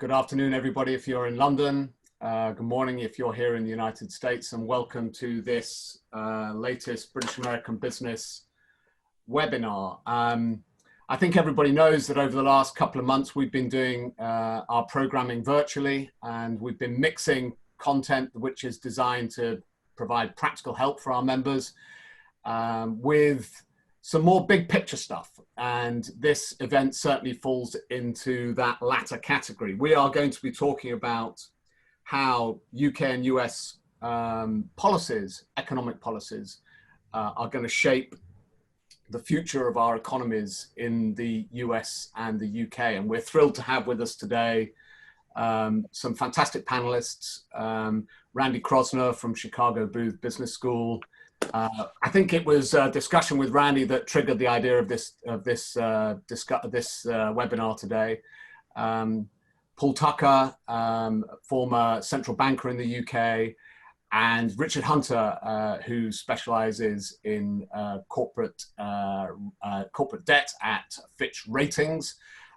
Good afternoon, everybody, if you're in London. Good morning if you're here in the United States, and welcome to this latest British American Business webinar. I think everybody knows that over the last couple of months, we've been doing our programming virtually, and we've been mixing content which is designed to provide practical help for our members with some more big picture stuff. And this event certainly falls into that latter category. We are going to be talking about how UK and US policies, economic policies, are going to shape the future of our economies in the US and the UK. And we're thrilled to have with us today some fantastic panelists. Randall Kroszner from Chicago Booth Business School. I think it was a discussion with Randy that triggered the idea of this webinar today. Paul Tucker, former central banker in the UK, and Richard Hunter, who specializes in corporate debt at Fitch Ratings.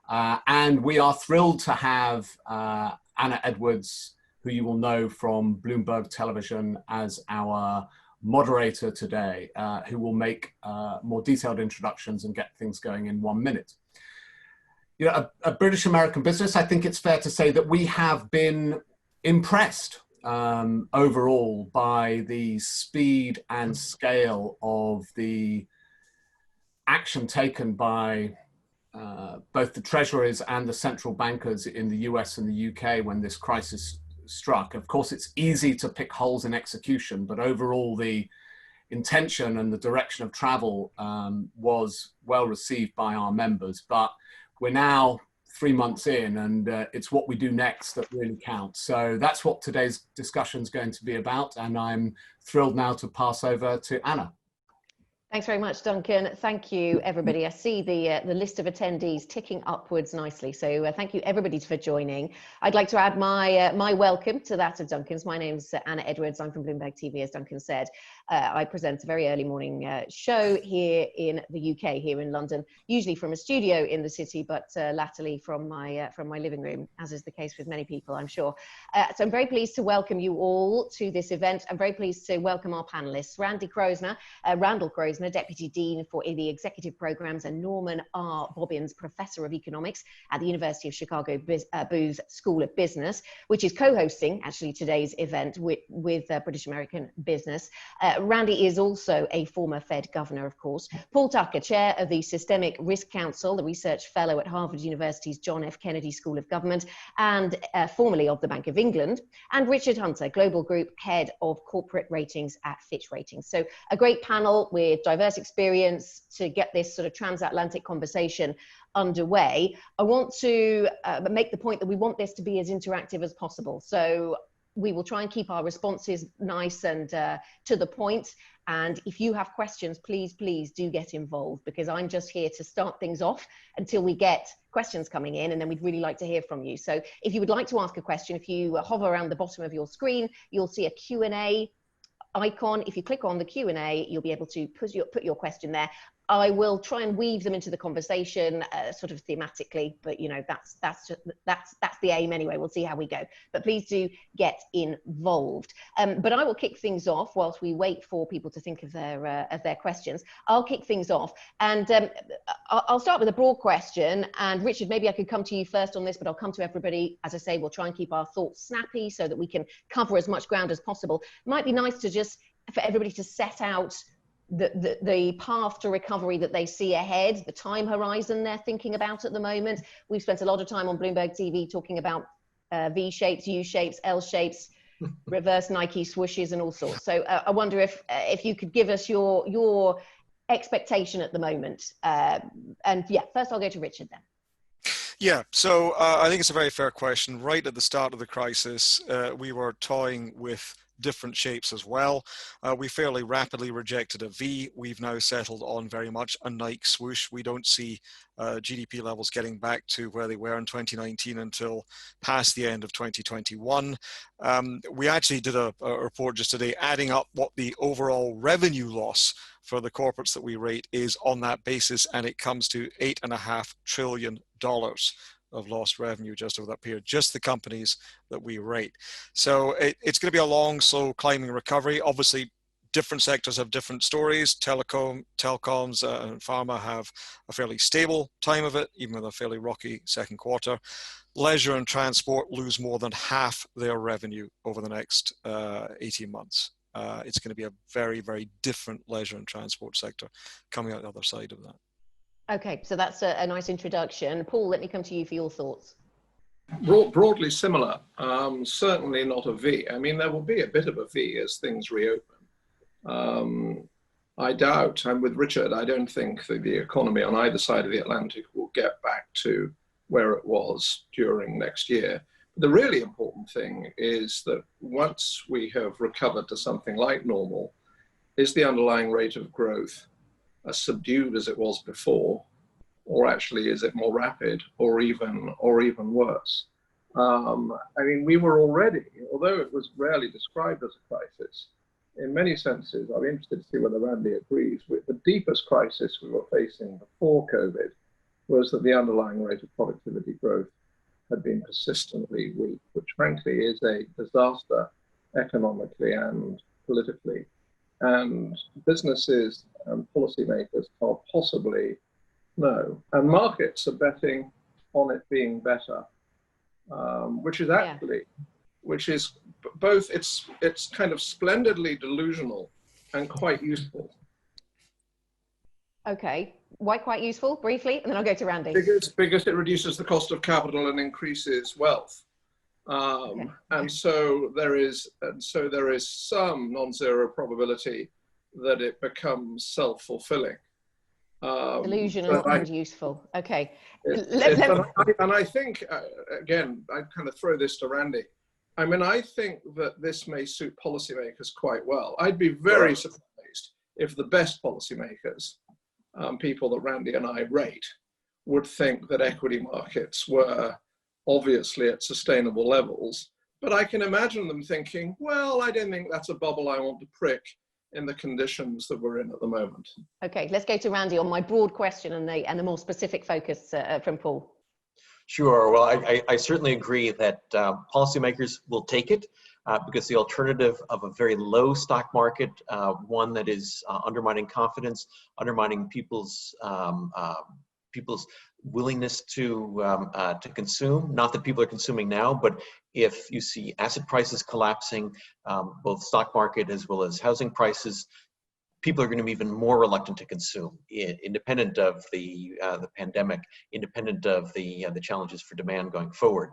And we are thrilled to have Anna Edwards, who you will know from Bloomberg Television, as our moderator today, who will make more detailed introductions and get things going in 1 minute. You know, a British American business, I think it's fair to say that we have been impressed overall by the speed and scale of the action taken by both the treasuries and the central bankers in the US and the UK when this crisis struck. Of course, it's easy to pick holes in execution, but overall the intention and the direction of travel was well received by our members. But we're now 3 months in, and it's what we do next that really counts. So that's what today's discussion is going to be about, and I'm thrilled now to pass over to Anna. Thanks very much, Duncan. Thank you, everybody. I see the list of attendees ticking upwards nicely. So thank you, everybody, for joining. I'd like to add my welcome to that of Duncan's. My name's Anna Edwards. I'm from Bloomberg TV, as Duncan said. I present a very early morning show here in the UK, here in London, usually from a studio in the city, but latterly from my living room, as is the case with many people, I'm sure. So I'm very pleased to welcome you all to this event. I'm very pleased to welcome our panelists, Randall Kroszner, Deputy Dean for the Executive Programs, and Norman R. Bobbins, Professor of Economics at the University of Chicago Booth School of Business, which is co-hosting actually today's event with British American Business. Randy is also a former Fed governor, of course. Paul Tucker, Chair of the Systemic Risk Council, the Research Fellow at Harvard University's John F. Kennedy School of Government, and formerly of the Bank of England. And Richard Hunter, Global Group Head of Corporate Ratings at Fitch Ratings. So a great panel with diverse experience to get this sort of transatlantic conversation underway. I want to make the point that we want this to be as interactive as possible. So we will try and keep our responses nice and to the point. And if you have questions, please do get involved, because I'm just here to start things off until we get questions coming in, and then we'd really like to hear from you. So if you would like to ask a question, if you hover around the bottom of your screen, you'll see a Q&A icon. If you click on the Q&A, you'll be able to put your question there. I will try and weave them into the conversation sort of thematically, but you know, that's the aim anyway. We'll see how we go, but please do get involved. But I will kick things off whilst we wait for people to think of their questions. I'll kick things off, and I'll start with a broad question. And Richard, maybe I could come to you first on this, but I'll come to everybody. As I say, we'll try and keep our thoughts snappy so that we can cover as much ground as possible. It might be nice to just for everybody to set out the path to recovery that they see ahead, the time horizon they're thinking about at the moment. We've spent a lot of time on Bloomberg TV talking about V shapes, U shapes, L shapes, reverse Nike swooshes, and all sorts. So I wonder if you could give us your expectation at the moment. And yeah, first I'll go to Richard then. Yeah, so I think it's a very fair question. Right at the start of the crisis, we were toying with different shapes as well. We fairly rapidly rejected a V. We've now settled on very much a Nike swoosh. We don't see GDP levels getting back to where they were in 2019 until past the end of 2021. We actually did a report just today adding up what the overall revenue loss for the corporates that we rate is on that basis, and it comes to $8.5 trillion. of lost revenue just over that period, just the companies that we rate. So it's going to be a long, slow climbing recovery. Obviously, different sectors have different stories. Telecoms and pharma have a fairly stable time of it, even with a fairly rocky second quarter. Leisure and transport lose more than half their revenue over the next 18 months. It's going to be a very, very different leisure and transport sector coming out the other side of that. Okay, so that's a nice introduction. Paul, let me come to you for your thoughts. Broadly similar, certainly not a V. I mean, there will be a bit of a V as things reopen. I doubt, I'm with Richard, I don't think that the economy on either side of the Atlantic will get back to where it was during next year. The really important thing is that once we have recovered to something like normal, is the underlying rate of growth as subdued as it was before, or actually is it more rapid, or even worse? I mean, we were already, although it was rarely described as a crisis, in many senses, I'm interested to see whether Randy agrees, with the deepest crisis we were facing before COVID was that the underlying rate of productivity growth had been persistently weak, which frankly is a disaster economically and politically. And businesses and policymakers can't possibly know. And markets are betting on it being better, which is actually, which is both, it's kind of splendidly delusional and quite useful. Okay, why quite useful, briefly, and then I'll go to Randy. Because it reduces the cost of capital and increases wealth. And so there is some non-zero probability that it becomes self-fulfilling. Delusional and useful. Okay. And I think, again, I kind of throw this to Randy. I mean, I think that this may suit policymakers quite well. I'd be very surprised if the best policymakers, people that Randy and I rate, would think that equity markets were obviously at sustainable levels. But I can imagine them thinking, well, I don't think that's a bubble I want to prick in the conditions that we're in at the moment. Okay, let's go to Randy on my broad question and the more specific focus from Paul. Sure. Well, I certainly agree that policymakers will take it because the alternative of a very low stock market, one that is undermining confidence, undermining people's willingness to consume. Not that people are consuming now, but if you see asset prices collapsing, both stock market as well as housing prices, people are going to be even more reluctant to consume, independent of the pandemic, independent of the challenges for demand going forward.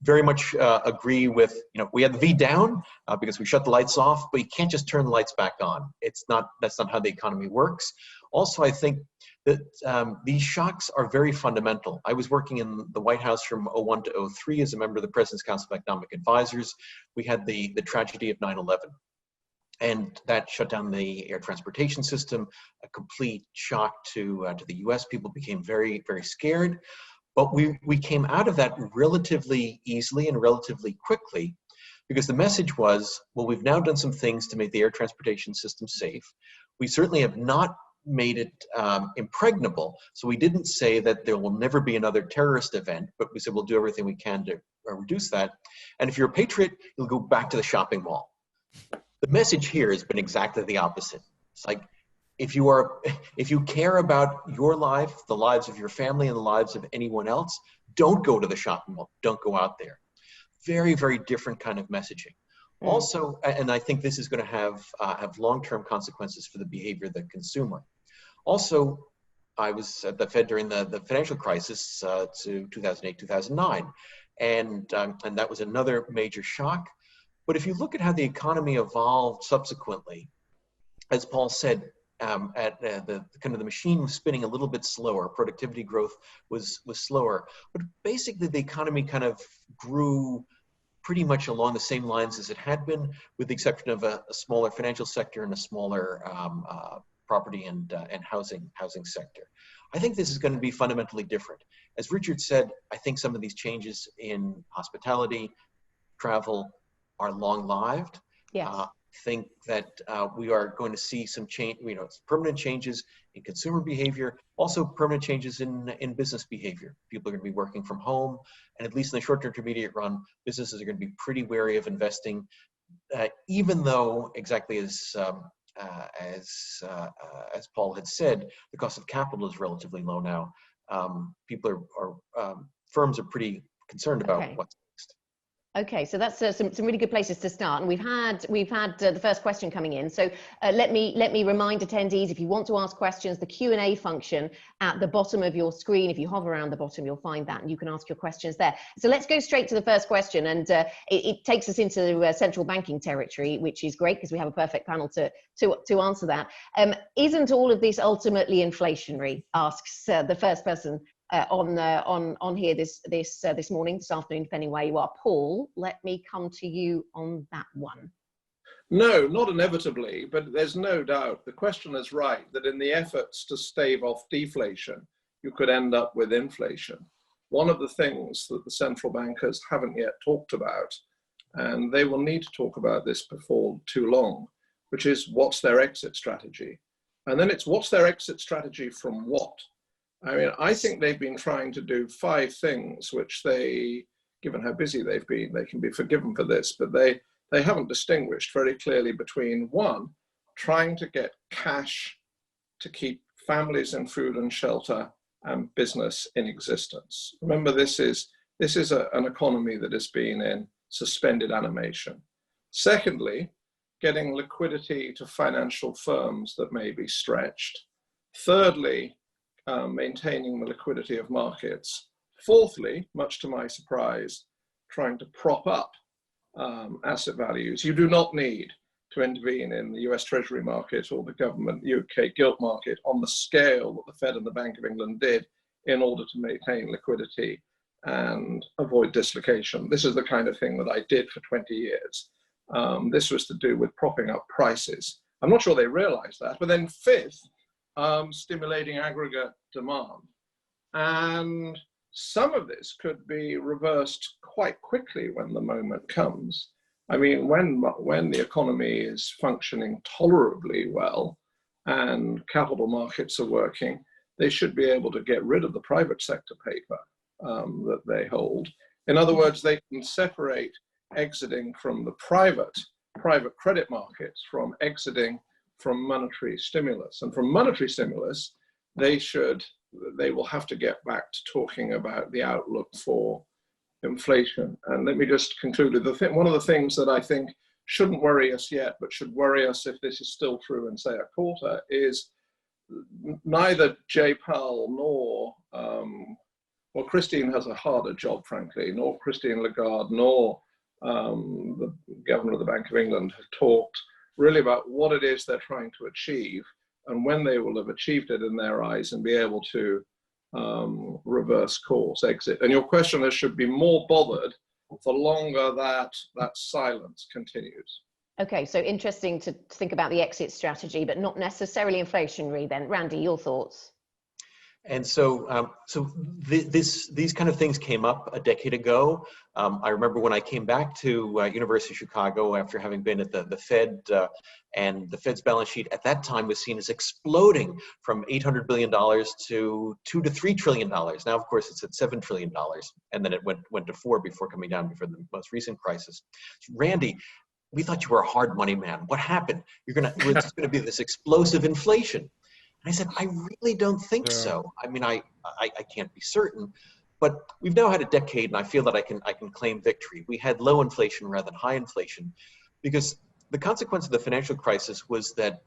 Very much agree with, we had the V down because we shut the lights off, but you can't just turn the lights back on. That's not how the economy works. Also, I think that these shocks are very fundamental. I was working in the White House from 2001 to 2003 as a member of the President's Council of Economic Advisors. We had the tragedy of 9/11. And that shut down the air transportation system, a complete shock to the US. People became very, very scared. But we came out of that relatively easily and relatively quickly because the message was, well, we've now done some things to make the air transportation system safe. We certainly have not made it impregnable. So we didn't say that there will never be another terrorist event, but we said we'll do everything we can to reduce that. And if you're a patriot, you'll go back to the shopping mall. The message here has been exactly the opposite. It's like, if you care about your life, the lives of your family, and the lives of anyone else, don't go to the shopping mall. Don't go out there. Very, very different kind of messaging. Also, and I think this is going to have long-term consequences for the behavior of the consumer. Also, I was at the Fed during the financial crisis to 2008, 2009, and that was another major shock. But if you look at how the economy evolved subsequently, as Paul said, the machine was spinning a little bit slower. Productivity growth was slower, but basically the economy kind of grew pretty much along the same lines as it had been, with the exception of a smaller financial sector and a smaller property and housing sector. I think this is going to be fundamentally different. As Richard said, I think some of these changes in hospitality, travel, are long-lived. Yes. think that we are going to see some change, permanent changes in consumer behavior, also permanent changes in business behavior. People are going to be working from home, and at least in the short to intermediate run, businesses are going to be pretty wary of investing, even though, exactly as Paul had said, the cost of capital is relatively low now. People firms are pretty concerned about what's next. Okay, so that's some really good places to start, and we've had the first question coming in. So let me remind attendees, if you want to ask questions, the Q&A function at the bottom of your screen. If you hover around the bottom, you'll find that, and you can ask your questions there. So let's go straight to the first question, and it takes us into central banking territory, which is great because we have a perfect panel to answer that. Isn't all of this ultimately inflationary? Asks the first person on here this morning, this afternoon, depending where you are. Paul, let me come to you on that one. No, not inevitably, but there's no doubt. The question is right, that in the efforts to stave off deflation, you could end up with inflation. One of the things that the central bankers haven't yet talked about, and they will need to talk about this before too long, which is what's their exit strategy? And then it's what's their exit strategy from what? I mean, I think they've been trying to do 5 things, which they, given how busy they've been, they can be forgiven for this, but they haven't distinguished very clearly between, 1, trying to get cash to keep families in food and shelter and business in existence. Remember, this is an economy that has been in suspended animation. Secondly, getting liquidity to financial firms that may be stretched. Thirdly, maintaining the liquidity of markets. Fourthly, much to my surprise, trying to prop up asset values. You do not need to intervene in the US Treasury market or the government UK gilt market on the scale that the Fed and the Bank of England did in order to maintain liquidity and avoid dislocation. This is the kind of thing that I did for 20 years. This was to do with propping up prices. I'm not sure they realized that. But then 5th, stimulating aggregate demand. And some of this could be reversed quite quickly when the moment comes. I mean, when the economy is functioning tolerably well and capital markets are working, they should be able to get rid of the private sector paper that they hold. In other words, they can separate exiting from the private credit markets from exiting from monetary stimulus. And from monetary stimulus, they will have to get back to talking about the outlook for inflation. And let me just conclude with one of the things that I think shouldn't worry us yet, but should worry us if this is still true in, say, a quarter, is neither Jay Powell nor, well, Christine has a harder job, frankly, nor Christine Lagarde, nor the governor of the Bank of England have talked really about what it is they're trying to achieve and when they will have achieved it in their eyes and be able to reverse course, exit. And your questioner should be more bothered the longer that silence continues. Okay, so interesting to think about the exit strategy, but not necessarily inflationary then. Randy, your thoughts? And so, these kind of things came up a decade ago. I remember when I came back to University of Chicago after having been at the Fed, and the Fed's balance sheet at that time was seen as exploding from $800 billion to $2 to $3 trillion. Now, of course, it's at $7 trillion, and then it went to 4 before coming down before the most recent crisis. Randy, we thought you were a hard money man. What happened? It's going to be this explosive inflation. And I said, I really don't think so. I mean, I can't be certain, but we've now had a decade, and I feel that I can claim victory. We had low inflation rather than high inflation, because the consequence of the financial crisis was that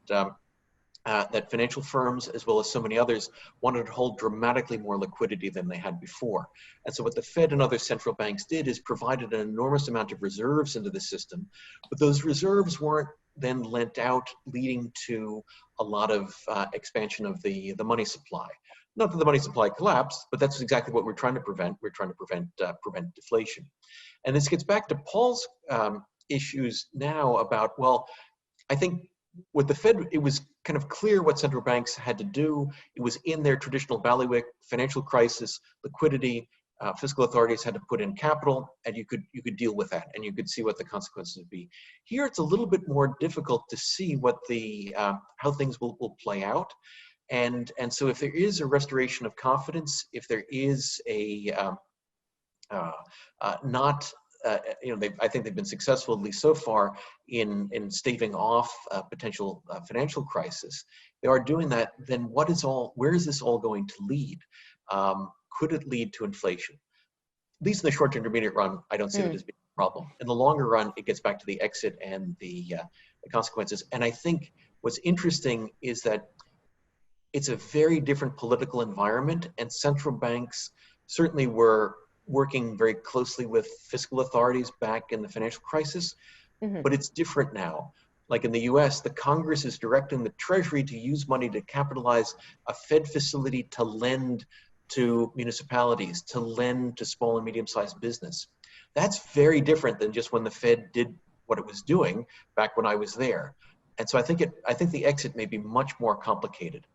that financial firms, as well as so many others, wanted to hold dramatically more liquidity than they had before. And so what the Fed and other central banks did is provided an enormous amount of reserves into the system, but those reserves weren't then lent out, leading to a lot of expansion of the money supply. Not that the money supply collapsed, but that's exactly what we're trying to prevent. We're trying to prevent deflation. And this gets back to Paul's issues now about, well, I think with the Fed, it was kind of clear what central banks had to do. It was in their traditional bailiwick: financial crisis, liquidity, fiscal authorities had to put in capital, and you could deal with that, and you could see what the consequences would be. Here, it's a little bit more difficult to see what the how things will play out, and so if there is a restoration of confidence, if there is a I think they've been successful, at least so far, in staving off a potential financial crisis. They are doing that. Then where is this all going to lead? Could it lead to inflation? At least in the short to intermediate run, I don't see that as being a problem. In the longer run, it gets back to the exit and the consequences. And I think what's interesting is that it's a very different political environment, and central banks certainly were working very closely with fiscal authorities back in the financial crisis, but it's different now. Like in the US, the Congress is directing the Treasury to use money to capitalize a Fed facility to lend to municipalities, to lend to small and medium-sized business. That's very different than just when the Fed did what it was doing back when I was there. And so I think the exit may be much more complicated.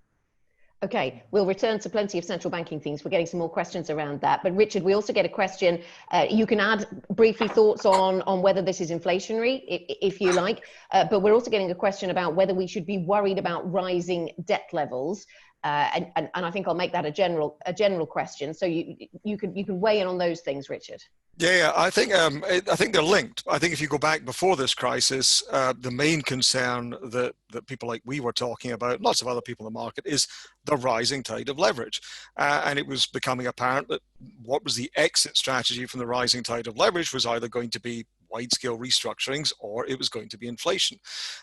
Okay, we'll return to plenty of central banking things. We're getting some more questions around that. But Richard, we also get a question. You can add briefly thoughts on whether this is inflationary, if you like. But we're also getting a question about whether we should be worried about rising debt levels. And I think I'll make that a general question. So you can weigh in on those things, Richard. Yeah, I think they're linked. I think if you go back before this crisis, the main concern that people like we were talking about, lots of other people in the market, is the rising tide of leverage. And it was becoming apparent that what was the exit strategy from the rising tide of leverage was either going to be wide-scale restructurings or it was going to be inflation.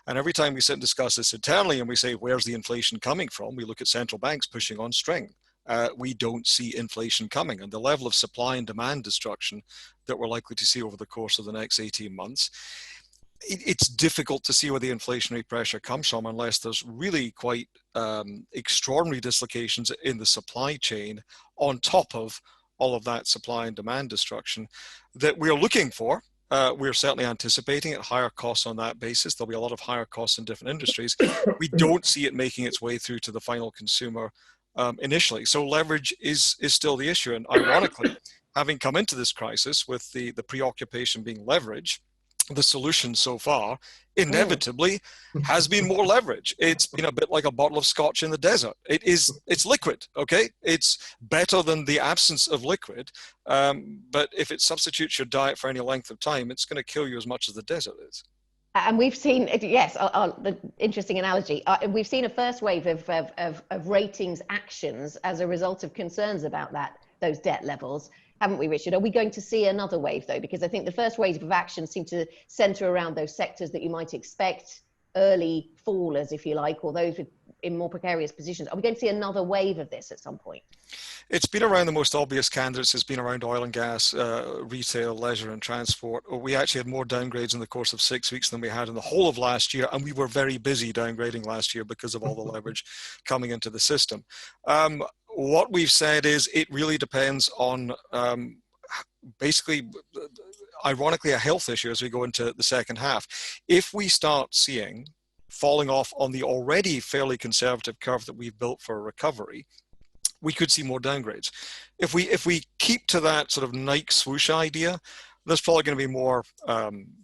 And every time we sit and discuss this internally and we say, where's the inflation coming from? We look at central banks pushing on string. We don't see inflation coming, and the level of supply and demand destruction that we're likely to see over the course of the next 18 months, it's difficult to see where the inflationary pressure comes from unless there's really quite extraordinary dislocations in the supply chain on top of all of that supply and demand destruction that we're looking for. We're certainly anticipating at higher costs on that basis. There'll be a lot of higher costs in different industries. We don't see it making its way through to the final consumer initially. So leverage is still the issue. And ironically, having come into this crisis with the preoccupation being leverage, the solution so far inevitably has been more leverage. It's been a bit like a bottle of scotch in the desert. It's liquid, okay? It's better than the absence of liquid, but if it substitutes your diet for any length of time, it's going to kill you as much as the desert is. And we've seen, yes, the interesting analogy. We've seen a first wave of ratings actions as a result of concerns about those debt levels, haven't we, Richard? Are we going to see another wave, though? Because I think the first wave of action seemed to center around those sectors that you might expect early fallers, if you like, or those in more precarious positions. Are we going to see another wave of this at some point? It's been around the most obvious candidates. It's been around oil and gas, retail, leisure, and transport. We actually had more downgrades in the course of 6 weeks than we had in the whole of last year, and we were very busy downgrading last year because of all the leverage coming into the system. What we've said is it really depends on basically, ironically, a health issue as we go into the second half. If we start seeing falling off on the already fairly conservative curve that we've built for a recovery, we could see more downgrades. If we keep to that sort of Nike swoosh idea, there's probably going to be more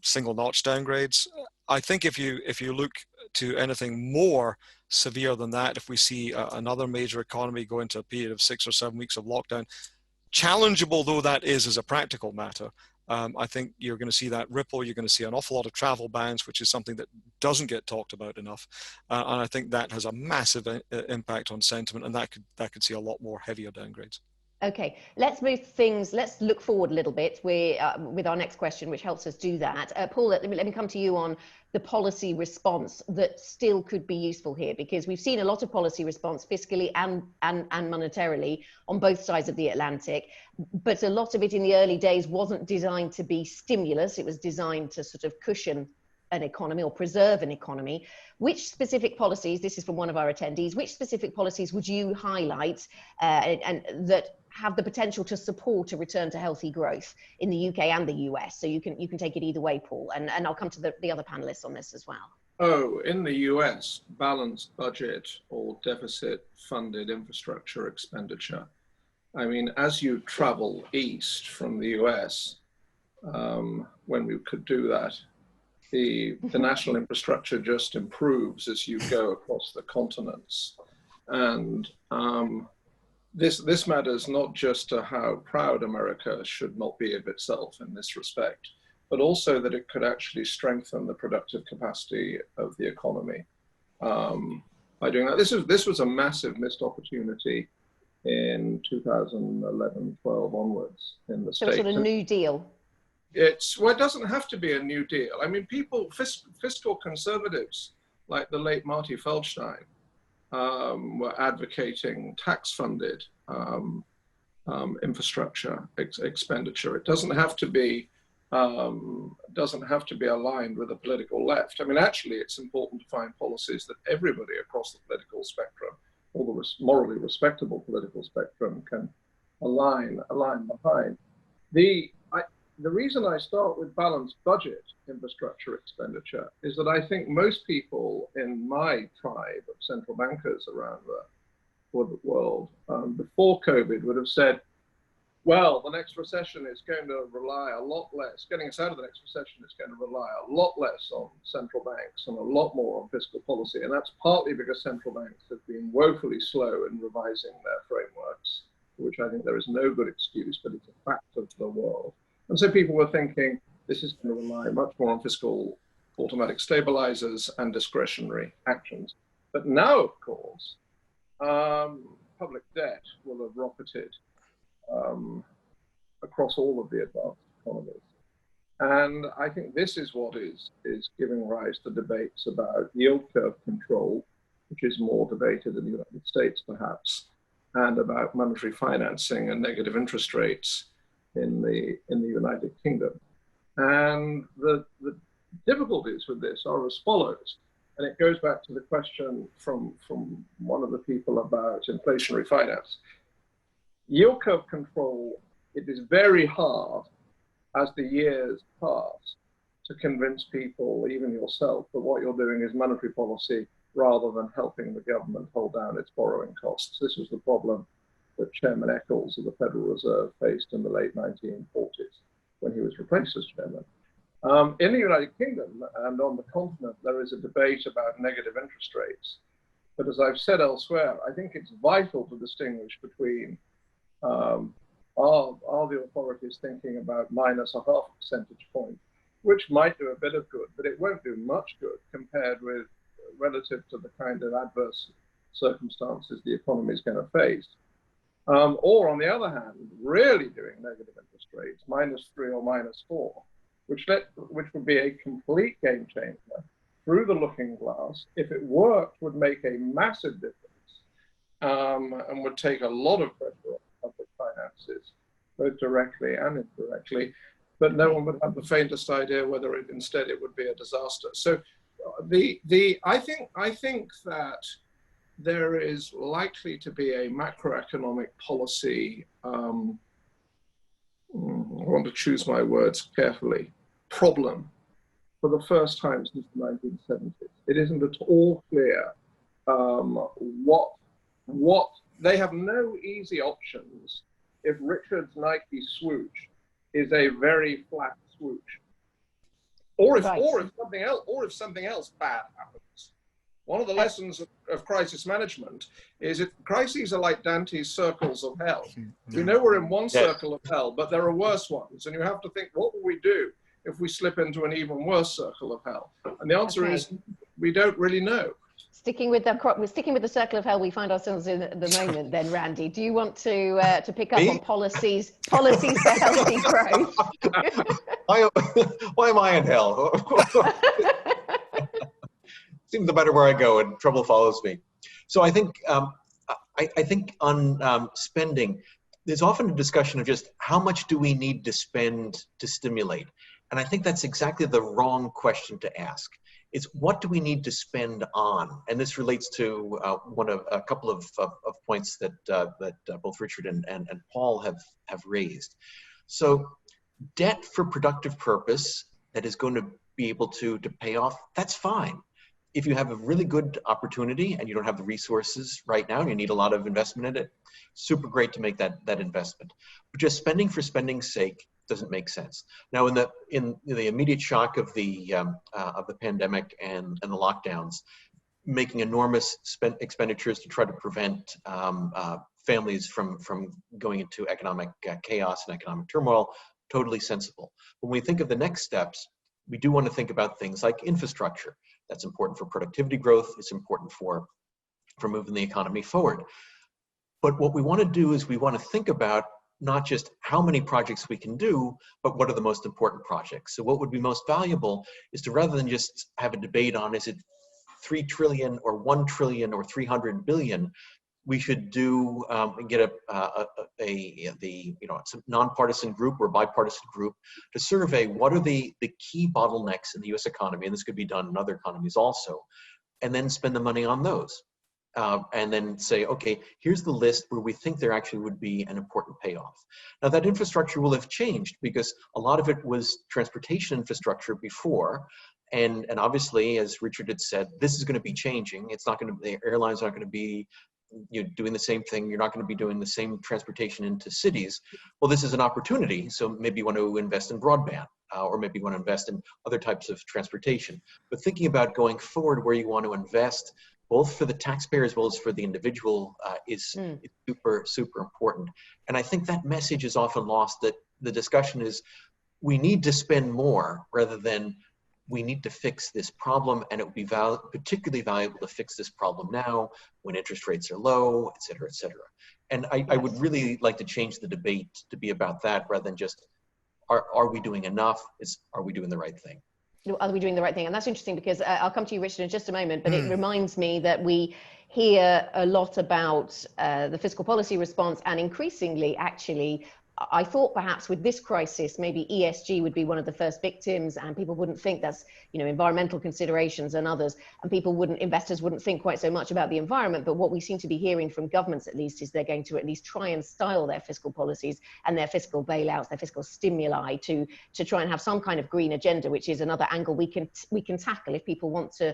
single notch downgrades. I think if you look to anything more severe than that, if we see another major economy go into a period of 6 or 7 weeks of lockdown, challengeable though that is as a practical matter, I think you're going to see that ripple. You're going to see an awful lot of travel bans, which is something that doesn't get talked about enough. And I think that has a massive impact on sentiment, and that could see a lot more heavier downgrades. Okay, let's move things. Let's look forward a little bit with our next question, which helps us do that. Paul, let me come to you on the policy response that still could be useful here, because we've seen a lot of policy response fiscally and monetarily on both sides of the Atlantic, but a lot of it in the early days wasn't designed to be stimulus. It was designed to sort of cushion an economy or preserve an economy. Which specific policies, this is from one of our attendees, which specific policies would you highlight and that have the potential to support a return to healthy growth in the UK and the US? So you can take it either way, Paul, and I'll come to the other panelists on this as well. Oh, in the US, balanced budget or deficit funded infrastructure expenditure I mean, as you travel east from the US, when we could do that, the national infrastructure just improves as you go across the continents. And this matters not just to how proud America should not be of itself in this respect, but also that it could actually strengthen the productive capacity of the economy by doing that. This was a massive missed opportunity in 2011, 12 onwards in the States. So sort of New Deal. Well, it doesn't have to be a New Deal. I mean, fiscal conservatives like the late Marty Feldstein were advocating tax-funded infrastructure expenditure. It doesn't have to be aligned with the political left. I mean, actually, it's important to find policies that everybody across the political spectrum, all the morally respectable political spectrum, can align behind. The reason I start with balanced budget infrastructure expenditure is that I think most people in my tribe of central bankers around the world before COVID would have said, well, the next recession is going to rely a lot less, getting us out of the next recession is going to rely a lot less on central banks and a lot more on fiscal policy. And that's partly because central banks have been woefully slow in revising their frameworks, for which I think there is no good excuse, but it's a fact of the world. And so people were thinking this is going to rely much more on fiscal automatic stabilizers and discretionary actions. But now, of course, public debt will have rocketed across all of the advanced economies. And I think this is what is giving rise to debates about yield curve control, which is more debated in the United States perhaps, and about monetary financing and negative interest rates in the United Kingdom. And the difficulties with this are as follows. And it goes back to the question from one of the people about inflationary finance. Yield curve control, it is very hard as the years pass to convince people, even yourself, that what you're doing is monetary policy rather than helping the government hold down its borrowing costs. This was the problem that Chairman Eccles of the Federal Reserve faced in the late 1940s when he was replaced as chairman. In the United Kingdom and on the continent, there is a debate about negative interest rates. But as I've said elsewhere, I think it's vital to distinguish between are the authorities thinking about minus a half percentage point, which might do a bit of good, but it won't do much good compared with relative to the kind of adverse circumstances the economy is going to face. Or on the other hand, really doing negative interest rates, -3 or -4, which would be a complete game changer through the looking glass. If it worked, would make a massive difference and would take a lot of pressure off public finances, both directly and indirectly. But no one would have the faintest idea whether instead it would be a disaster. So I think that there is likely to be a macroeconomic policy, I want to choose my words carefully, problem for the first time since the 1970s. It isn't at all clear what they have no easy options if Richard's Nike swoosh is a very flat swoosh. Or if something else bad happens. One of the lessons of crisis management is that crises are like Dante's circles of hell. We know we're in one circle of hell, but there are worse ones. And you have to think, what will we do if we slip into an even worse circle of hell? And the answer is, we don't really know. Sticking with the circle of hell we find ourselves in at the moment, then, Randy, do you want to pick up on policies for healthy growth? Why am I in hell? Seems no matter where I go, and trouble follows me. So I think on spending, there's often a discussion of just how much do we need to spend to stimulate, and I think that's exactly the wrong question to ask. It's what do we need to spend on, and this relates to a couple of points that both Richard and Paul have raised. So debt for productive purpose that is going to be able to pay off, that's fine. if you have a really good opportunity and you don't have the resources right now and you need a lot of investment in it, super great to make that investment. But just spending for spending's sake doesn't make sense. Now, in the immediate shock of the pandemic and the lockdowns, making enormous expenditures to try to prevent families from going into economic chaos and economic turmoil, totally sensible. When we think of the next steps, we do want to think about things like infrastructure. That's important for productivity growth. It's important for moving the economy forward. But what we want to do is we want to think about not just how many projects we can do, but what are the most important projects. So what would be most valuable is to, rather than just have a debate on is it 3 trillion or 1 trillion or 300 billion, we should do get some nonpartisan group or bipartisan group to survey what are the key bottlenecks in the U.S. economy, and this could be done in other economies also, and then spend the money on those. And then say, okay, here's the list where we think there actually would be an important payoff. Now that infrastructure will have changed because a lot of it was transportation infrastructure before. And obviously, as Richard had said, this is going to be changing. It's not going to, the airlines aren't going to be doing the same thing. You're not going to be doing the same transportation into cities. Well, this is an opportunity. So maybe you want to invest in broadband or maybe you want to invest in other types of transportation. But thinking about going forward where you want to invest, both for the taxpayer as well as for the individual, is super, super important. And I think that message is often lost, that the discussion is we need to spend more rather than we need to fix this problem, and it would be particularly valuable to fix this problem now when interest rates are low, et cetera, et cetera. And I would really like to change the debate to be about that rather than just, are we doing enough? Are we doing the right thing? Are we doing the right thing? And that's interesting because I'll come to you, Richard, in just a moment, but it reminds me that we hear a lot about the fiscal policy response, and increasingly, actually, I thought perhaps with this crisis, maybe ESG would be one of the first victims, and people wouldn't think that's, environmental considerations and others, and investors wouldn't think quite so much about the environment. But what we seem to be hearing from governments, at least, is they're going to at least try and style their fiscal policies and their fiscal bailouts, their fiscal stimuli to try and have some kind of green agenda, which is another angle we can tackle if people want to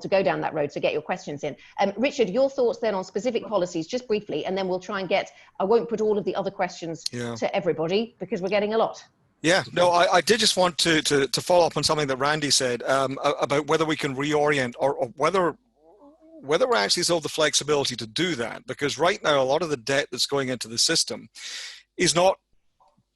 go down that road. So get your questions in. Richard, your thoughts then on specific policies, just briefly, and then we'll try and I won't put all of the other questions to everybody because we're getting a lot. Yeah, no, I did just want to follow up on something that Randy said about whether we can reorient or whether we actually still have the flexibility to do that. Because right now, a lot of the debt that's going into the system is not,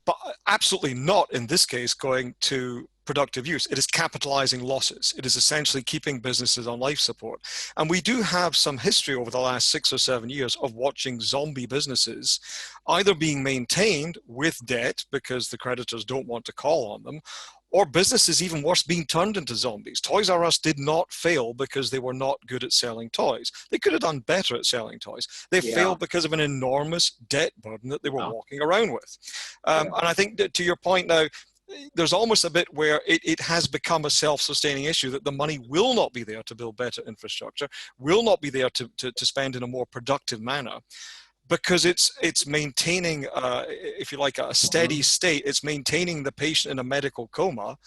but absolutely not in this case, going to productive use. It is capitalizing losses. It is essentially keeping businesses on life support. And we do have some history over the last 6 or 7 years of watching zombie businesses either being maintained with debt because the creditors don't want to call on them, or businesses, even worse, being turned into zombies. Toys R Us did not fail because they were not good at selling toys. They could have done better at selling toys. They failed because of an enormous debt burden that they were walking around with. And I think that, to your point now, there's almost a bit where it has become a self-sustaining issue, that the money will not be there to build better infrastructure, will not be there to spend in a more productive manner, because it's maintaining, if you like, a steady state. It's maintaining the patient in a medical coma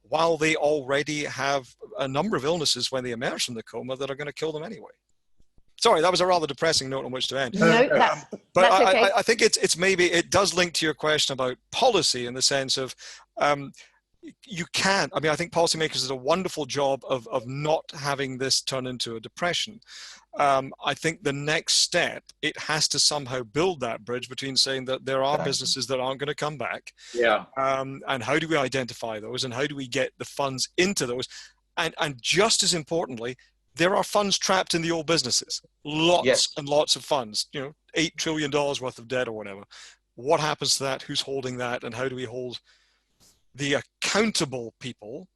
while they already have a number of illnesses when they emerge from the coma that are going to kill them anyway. Sorry, that was a rather depressing note on which to end. No, that's okay. I think it's maybe, it does link to your question about policy in the sense of you can't, I think policymakers do a wonderful job of not having this turn into a depression. I think the next step, it has to somehow build that bridge between saying that there are businesses that aren't going to come back. And how do we identify those, and how do we get the funds into those? And just as importantly, there are funds trapped in the old businesses, lots and lots of funds, $8 trillion worth of debt or whatever. What happens to that? Who's holding that? And how do we hold the accountable people,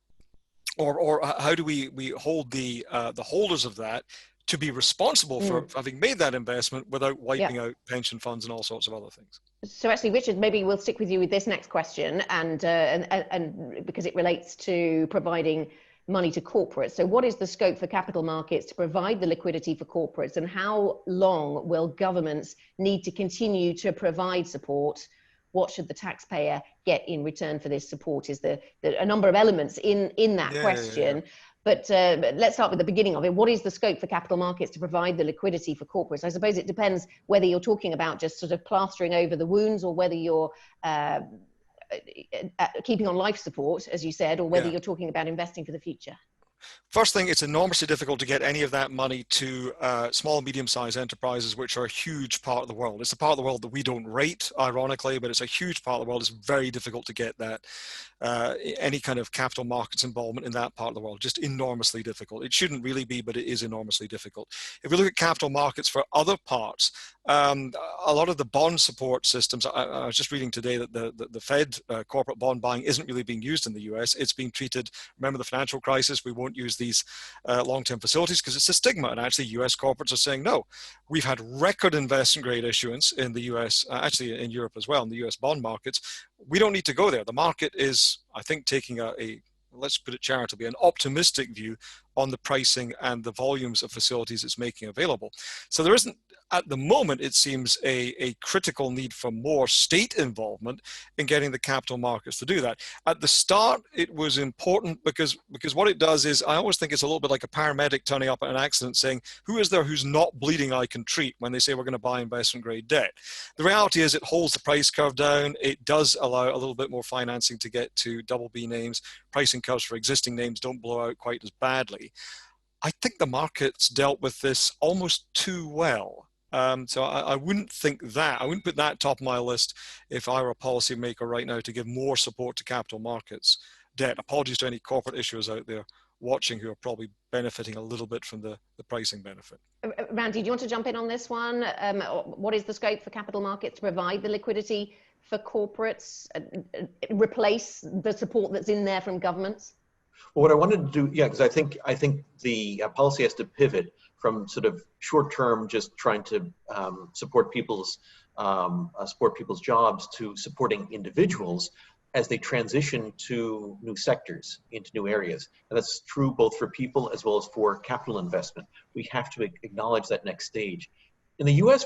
or how do we hold the holders of that to be responsible for having made that investment without wiping out pension funds and all sorts of other things? So actually, Richard, maybe we'll stick with you with this next question, and because it relates to providing money to corporates. So what is the scope for capital markets to provide the liquidity for corporates, and how long will governments need to continue to provide support? What should the taxpayer get in return for this support? Is there a number of elements in that question. But let's start with the beginning of it. What is the scope for capital markets to provide the liquidity for corporates? I suppose it depends whether you're talking about just sort of plastering over the wounds, or whether you're keeping on life support, as you said, or whether you're talking about investing for the future. First thing, it's enormously difficult to get any of that money to small and medium-sized enterprises, which are a huge part of the world. It's a part of the world that we don't rate, ironically, but it's a huge part of the world. It's very difficult to get that, any kind of capital markets involvement in that part of the world, just enormously difficult. It shouldn't really be, but it is enormously difficult. If we look at capital markets for other parts, a lot of the bond support systems, I was just reading today that the Fed corporate bond buying isn't really being used in the US. It's being treated, remember the financial crisis, we won't use these long-term facilities because it's a stigma, and actually US corporates are saying no. We've had record investment grade issuance in the US, actually in Europe as well, in the US bond markets. We don't need to go there. The market is, I think, taking a let's put it charitably, an optimistic view on the pricing and the volumes of facilities it's making available. So there isn't, at the moment, it seems a critical need for more state involvement in getting the capital markets to do that. At the start, it was important because what it does is, I always think it's a little bit like a paramedic turning up at an accident saying, who is there who's not bleeding I can treat, when they say we're going to buy investment grade debt. The reality is it holds the price curve down. It does allow a little bit more financing to get to double B names. Pricing curves for existing names don't blow out quite as badly. I think the market's dealt with this almost too well. So I wouldn't think that, I wouldn't put that top of my list if I were a policymaker right now, to give more support to capital markets debt. Apologies to any corporate issuers out there watching who are probably benefiting a little bit from the pricing benefit. Randy, do you want to jump in on this one? What is the scope for capital markets to provide the liquidity for corporates, replace the support that's in there from governments? Well, what I wanted to do, because I think the policy has to pivot from sort of short-term, just trying to support people's jobs, to supporting individuals as they transition to new sectors, into new areas. And that's true both for people as well as for capital investment. We have to acknowledge that next stage. In the US,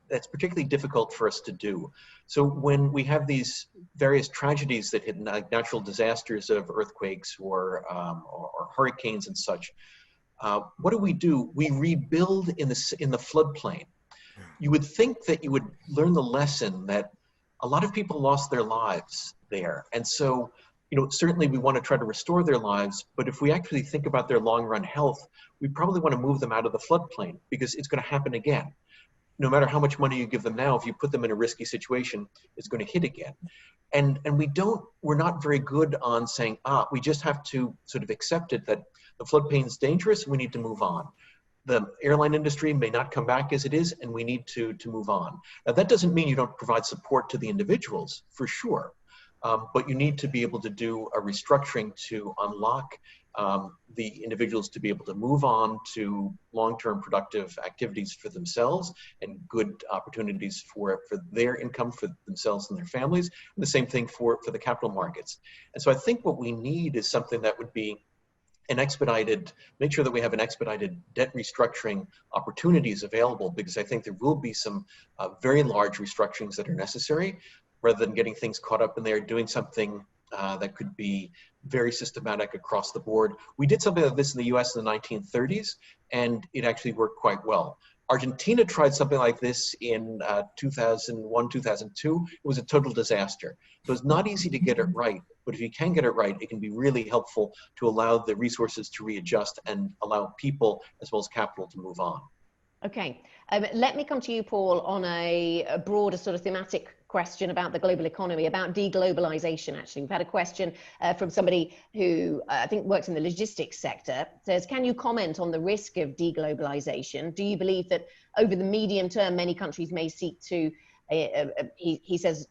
that's particularly difficult for us to do. So when we have these various tragedies that hit, like natural disasters of earthquakes or hurricanes and such, what do? We rebuild in the floodplain. You would think that you would learn the lesson that a lot of people lost their lives there. And so, certainly we want to try to restore their lives, but if we actually think about their long-run health, we probably want to move them out of the floodplain, because it's going to happen again. No matter how much money you give them now, if you put them in a risky situation, it's going to hit again. And we're not very good on saying, we just have to sort of accept it, that the floodplain is dangerous, we need to move on. The airline industry may not come back as it is, and we need to move on. Now, that doesn't mean you don't provide support to the individuals, for sure. But you need to be able to do a restructuring to unlock the individuals to be able to move on to long-term productive activities for themselves and good opportunities for their income, for themselves and their families. And the same thing for the capital markets. And so I think what we need is something that would be make sure that we have an expedited debt restructuring opportunities available, because I think there will be some very large restructurings that are necessary, rather than getting things caught up in there, doing something that could be very systematic across the board. We did something like this in the US in the 1930s, and it actually worked quite well. Argentina tried something like this in 2001, 2002. It was a total disaster. So it's not easy to get it right, but if you can get it right, it can be really helpful to allow the resources to readjust and allow people as well as capital to move on. Okay, let me come to you, Paul, on a broader sort of thematic question about the global economy, about deglobalization. Actually, we've had a question from somebody who I think works in the logistics sector. Says, can you comment on the risk of deglobalization? Do you believe that over the medium term, many countries may seek to, he says,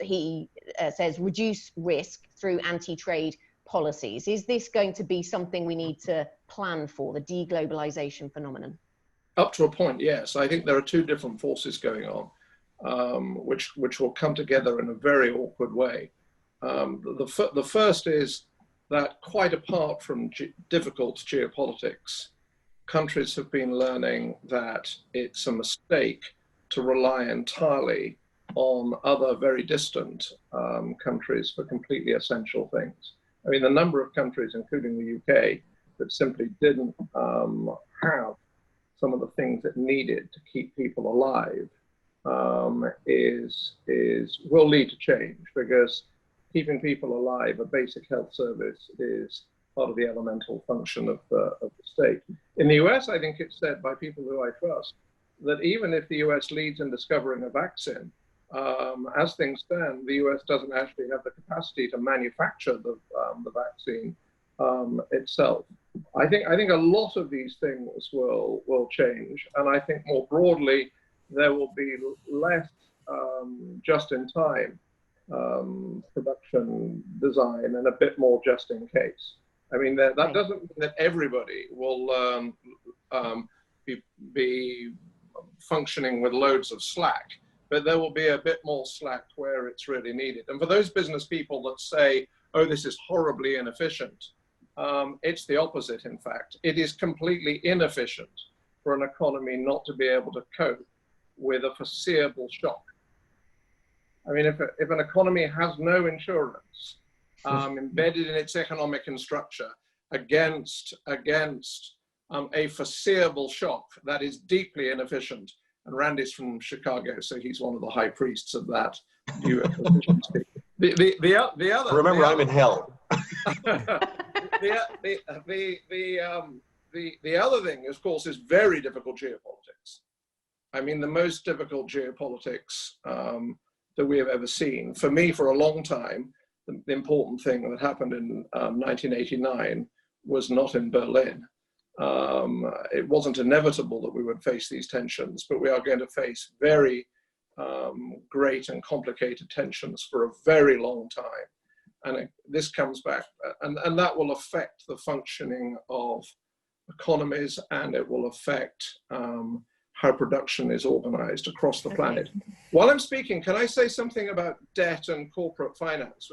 reduce risk through anti-trade policies? Is this going to be something we need to plan for, the deglobalization phenomenon? Up to a point, yes. I think there are two different forces going on, which will come together in a very awkward way. The first is that, quite apart from difficult geopolitics, countries have been learning that it's a mistake to rely entirely on other very distant countries for completely essential things. I mean, the number of countries, including the UK, that simply didn't have some of the things it needed to keep people alive will lead to change, because keeping people alive, a basic health service, is part of the elemental function of the state. In the US, I think it's said by people who I trust that even if the US leads in discovering a vaccine, as things stand, the US doesn't actually have the capacity to manufacture the vaccine itself. I think a lot of these things will change, and I think more broadly there will be less just-in-time production design and a bit more just in case. I mean, that doesn't mean that everybody will be functioning with loads of slack, but there will be a bit more slack where it's really needed. And for those business people that say, oh, this is horribly inefficient, it's the opposite, in fact. It is completely inefficient for an economy not to be able to cope with a foreseeable shock. I mean, if an economy has no insurance embedded in its economic structure against a foreseeable shock, that is deeply inefficient. And Randy's from Chicago, so he's one of the high priests of that view of efficiency. The other. Remember, I'm in hell. The other thing, of course, is very difficult geopolitics. I mean, the most difficult geopolitics that we have ever seen. For me, for a long time, the important thing that happened in 1989 was not in Berlin. It wasn't inevitable that we would face these tensions, but we are going to face very great and complicated tensions for a very long time. And this comes back, and that will affect the functioning of economies, and it will affect how production is organized across the planet. While I'm speaking, can I say something about debt and corporate finance?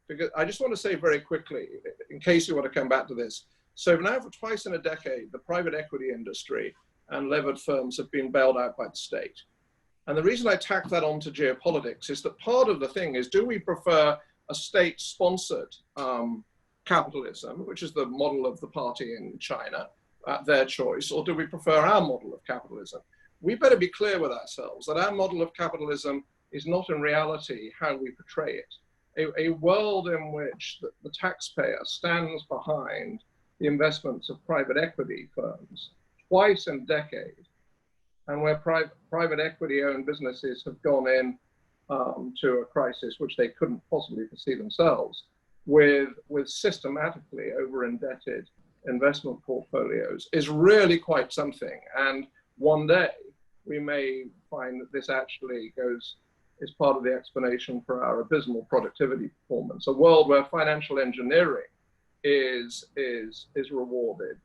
Because I just want to say very quickly, in case you want to come back to this. So now for twice in a decade, the private equity industry and levered firms have been bailed out by the state. And the reason I tack that onto geopolitics is that part of the thing is, do we prefer a state-sponsored capitalism, which is the model of the party in China, their choice, or do we prefer our model of capitalism? We better be clear with ourselves that our model of capitalism is not in reality how we portray it. A world in which the taxpayer stands behind the investments of private equity firms twice in a decade, and where private equity-owned businesses have gone in to a crisis which they couldn't possibly foresee themselves, with systematically over-indebted investment portfolios, is really quite something. And one day we may find that this actually is part of the explanation for our abysmal productivity performance. A world where financial engineering is rewarded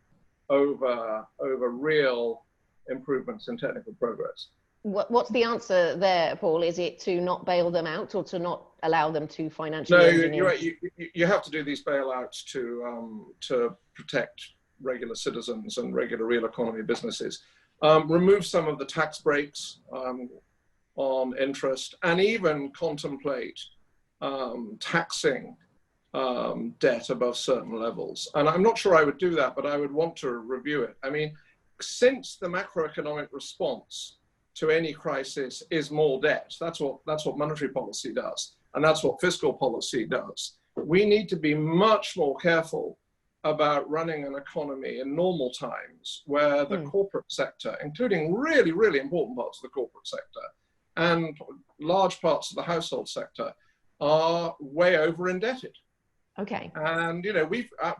over real improvements in technical progress. What's the answer there, Paul? Is it to not bail them out, or to not allow them to financially No, engineer? you're right. You have to do these bailouts to protect regular citizens and regular real economy businesses. Remove some of the tax breaks on interest, and even contemplate taxing debt above certain levels. And I'm not sure I would do that, but I would want to review it. I mean, since the macroeconomic response to any crisis is more debt, that's what monetary policy does, and that's what fiscal policy does. We need to be much more careful about running an economy in normal times where the corporate sector, including really, really important parts of the corporate sector and large parts of the household sector, are way over indebted. Okay. And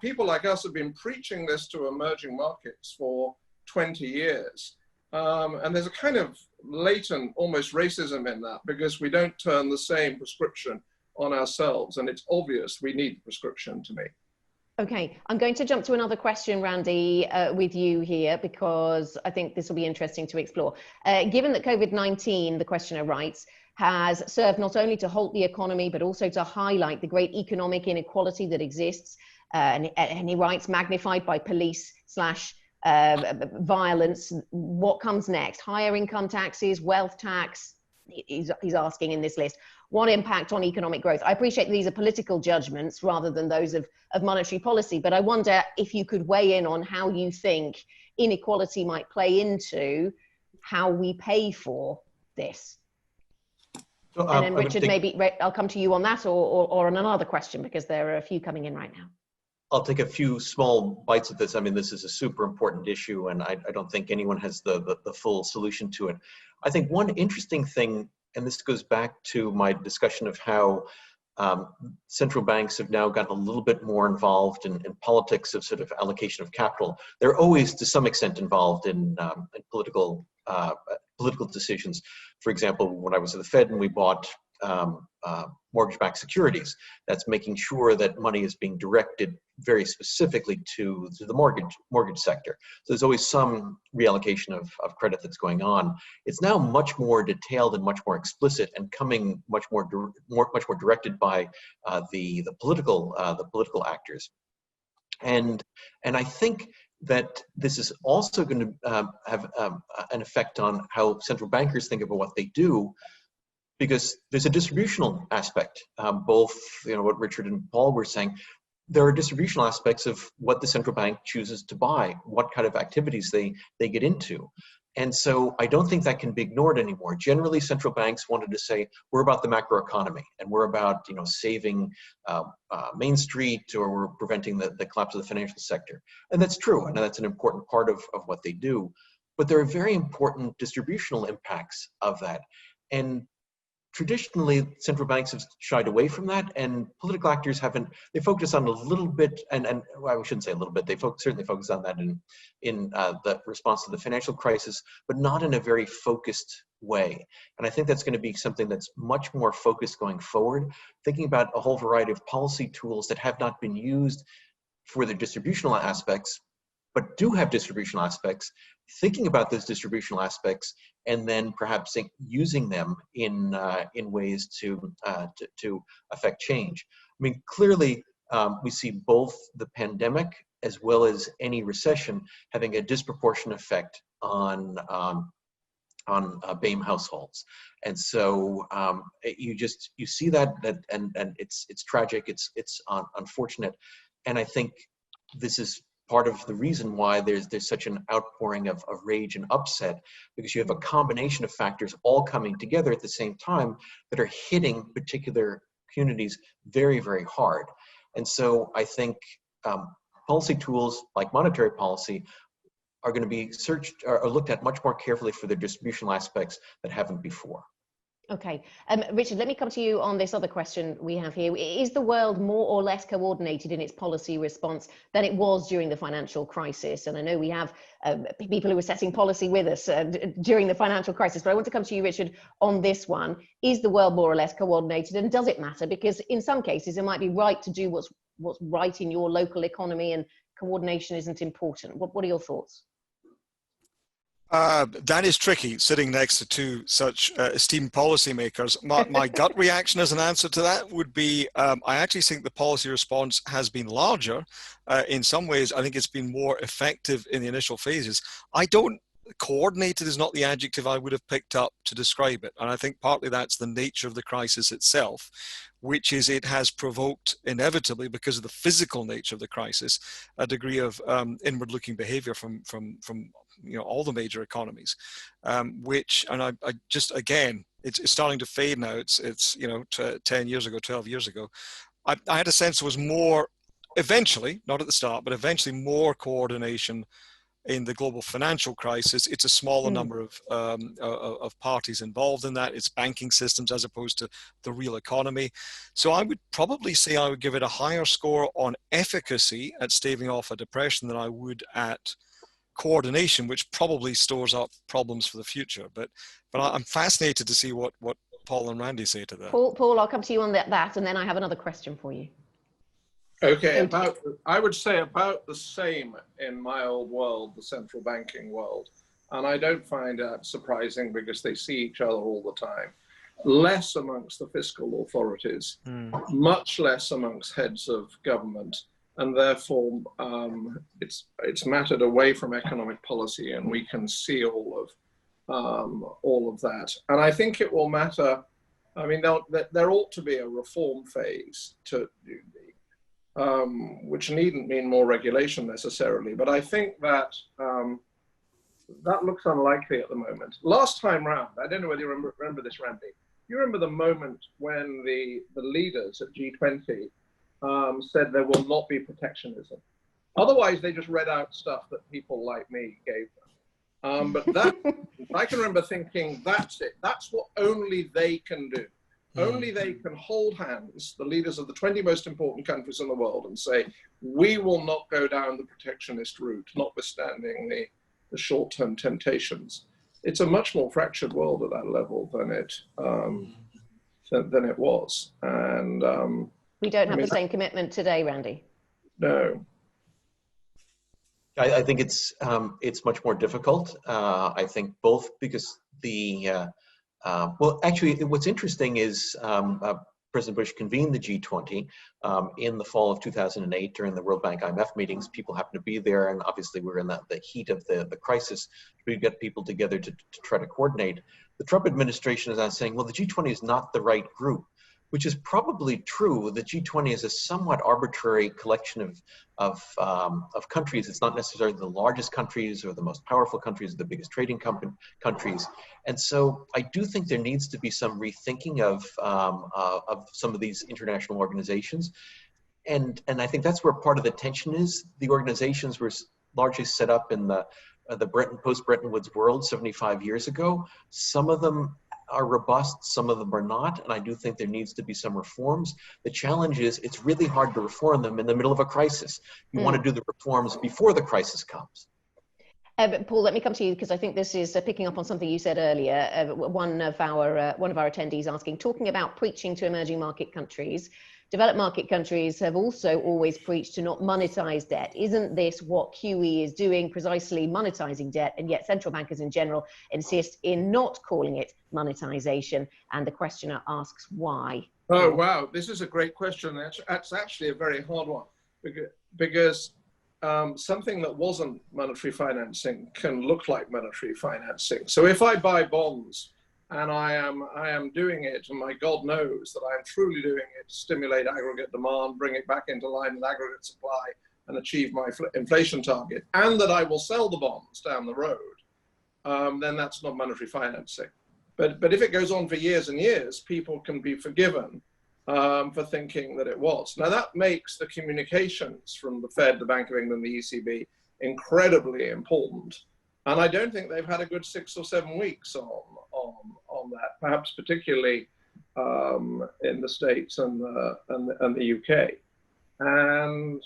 people like us have been preaching this to emerging markets for 20 years. And there's a kind of latent, almost racism in that, because we don't turn the same prescription on ourselves. And it's obvious we need the prescription to me. Okay, I'm going to jump to another question, Randy, with you here, because I think this will be interesting to explore. Given that COVID-19, the questioner writes, has served not only to halt the economy, but also to highlight the great economic inequality that exists, and he writes, magnified by police/violence, what comes next? Higher income taxes, wealth tax? He's asking in this list. one impact on economic growth. I appreciate these are political judgments rather than those of monetary policy, but I wonder if you could weigh in on how you think inequality might play into how we pay for this. So, And then Richard, maybe I'll come to you on that or on another question, because there are a few coming in right now. I'll take a few small bites of this. I mean, this is a super important issue, and I don't think anyone has the full solution to it. I think one interesting thing, and this goes back to my discussion of how central banks have now gotten a little bit more involved in politics of sort of allocation of capital. They're always, to some extent, involved in political decisions. For example, when I was at the Fed and we bought mortgage-backed securities, that's making sure that money is being directed very specifically to the mortgage sector. So there's always some reallocation of credit that's going on. It's now much more detailed and much more explicit, and coming much more directed by the political actors. And I think that this is also going to have an effect on how central bankers think about what they do, because there's a distributional aspect. Both, what Richard and Paul were saying, there are distributional aspects of what the central bank chooses to buy, what kind of activities they get into. And so I don't think that can be ignored anymore. Generally, central banks wanted to say, we're about the macroeconomy, and we're about saving Main Street, or we're preventing the collapse of the financial sector. And that's true, and that's an important part of what they do. But there are very important distributional impacts of that. And traditionally, central banks have shied away from that, and political actors haven't. They focus on a little bit, and well, I shouldn't say a little bit. They certainly focus on that in the response to the financial crisis, but not in a very focused way. And I think that's going to be something that's much more focused going forward, thinking about a whole variety of policy tools that have not been used for the distributional aspects, but do have distributional aspects, thinking about those distributional aspects, and then perhaps using them in ways to affect change. I mean, clearly, we see both the pandemic as well as any recession having a disproportionate effect on BAME households, and so you see that and it's tragic, it's unfortunate, and I think this is part of the reason why there's such an outpouring of rage and upset, because you have a combination of factors all coming together at the same time that are hitting particular communities very, very hard. And so I think policy tools like monetary policy are going to be searched or looked at much more carefully for the distributional aspects that haven't before. Okay, Richard, let me come to you on this other question we have here. Is the world more or less coordinated in its policy response than it was during the financial crisis? And I know we have people who were setting policy with us during the financial crisis, but I want to come to you, Richard, on this one. Is the world more or less coordinated, and does it matter? Because in some cases, it might be right to do what's right in your local economy, and coordination isn't important. What are your thoughts? That is tricky, sitting next to two such esteemed policymakers. My gut reaction as an answer to that would be, I actually think the policy response has been larger. In some ways, I think it's been more effective in the initial phases. Coordinated is not the adjective I would have picked up to describe it. And I think partly that's the nature of the crisis itself, which is it has provoked inevitably, because of the physical nature of the crisis, a degree of inward-looking behavior from all the major economies, which, and I just, again, it's starting to fade now. It's 10 years ago, 12 years ago, I had a sense there was more, eventually, not at the start, but eventually more coordination in the global financial crisis. It's a smaller number of parties involved in that. It's banking systems as opposed to the real economy. So I would probably say I would give it a higher score on efficacy at staving off a depression than I would at coordination, which probably stores up problems for the future. But I'm fascinated to see what Paul and Randy say to that. Paul, I'll come to you on that, and then I have another question for you. Okay, I would say about the same in my old world, the central banking world. And I don't find that surprising, because they see each other all the time. Less amongst the fiscal authorities, much less amongst heads of government. And therefore, it's mattered away from economic policy, and we can see all of that. And I think it will matter I mean, there ought to be a reform phase to which needn't mean more regulation necessarily, but I think that that looks unlikely at the moment. Last time round, I don't know whether you remember this, Randy. You remember the moment when the leaders at G20 said there will not be protectionism. Otherwise, they just read out stuff that people like me gave them. But that, I can remember thinking, that's it. That's what only they can do. Only they can hold hands, the leaders of the 20 most important countries in the world, and say, we will not go down the protectionist route, notwithstanding the short-term temptations. It's a much more fractured world at that level than it was. And we don't have the same commitment today, Randy. No. I think it's much more difficult. I think both because well, actually, what's interesting is President Bush convened the G20 in the fall of 2008 during the World Bank IMF meetings. People happened to be there, and obviously we're in the heat of the crisis. We get people together to try to coordinate. The Trump administration is now saying, well, the G20 is not the right group, which is probably true. The G20 is a somewhat arbitrary collection of countries. It's not necessarily the largest countries or the most powerful countries or the biggest trading countries. And so I do think there needs to be some rethinking of some of these international organizations. And I think that's where part of the tension is. The organizations were largely set up in the post-Bretton Woods world 75 years ago. Some of them are robust, some of them are not, and I do think there needs to be some reforms. The challenge is it's really hard to reform them in the middle of a crisis. You want to do the reforms before the crisis comes. But Paul, let me come to you because I think this is picking up on something you said earlier. One of our attendees asking, talking about preaching to emerging market countries. Developed market countries have also always preached to not monetize debt. Isn't this what QE is doing, precisely monetizing debt? And yet central bankers in general insist in not calling it monetization. And the questioner asks why. Oh, wow. This is a great question. That's actually a very hard one because something that wasn't monetary financing can look like monetary financing. So if I buy bonds, and I am doing it, and my God knows that I am truly doing it to stimulate aggregate demand, bring it back into line with aggregate supply, and achieve my inflation target, and that I will sell the bonds down the road, then that's not monetary financing. But if it goes on for years and years, people can be forgiven for thinking that it was. Now that makes the communications from the Fed, the Bank of England, the ECB incredibly important. And I don't think they've had a good 6 or 7 weeks on that, perhaps particularly in the States and the UK. And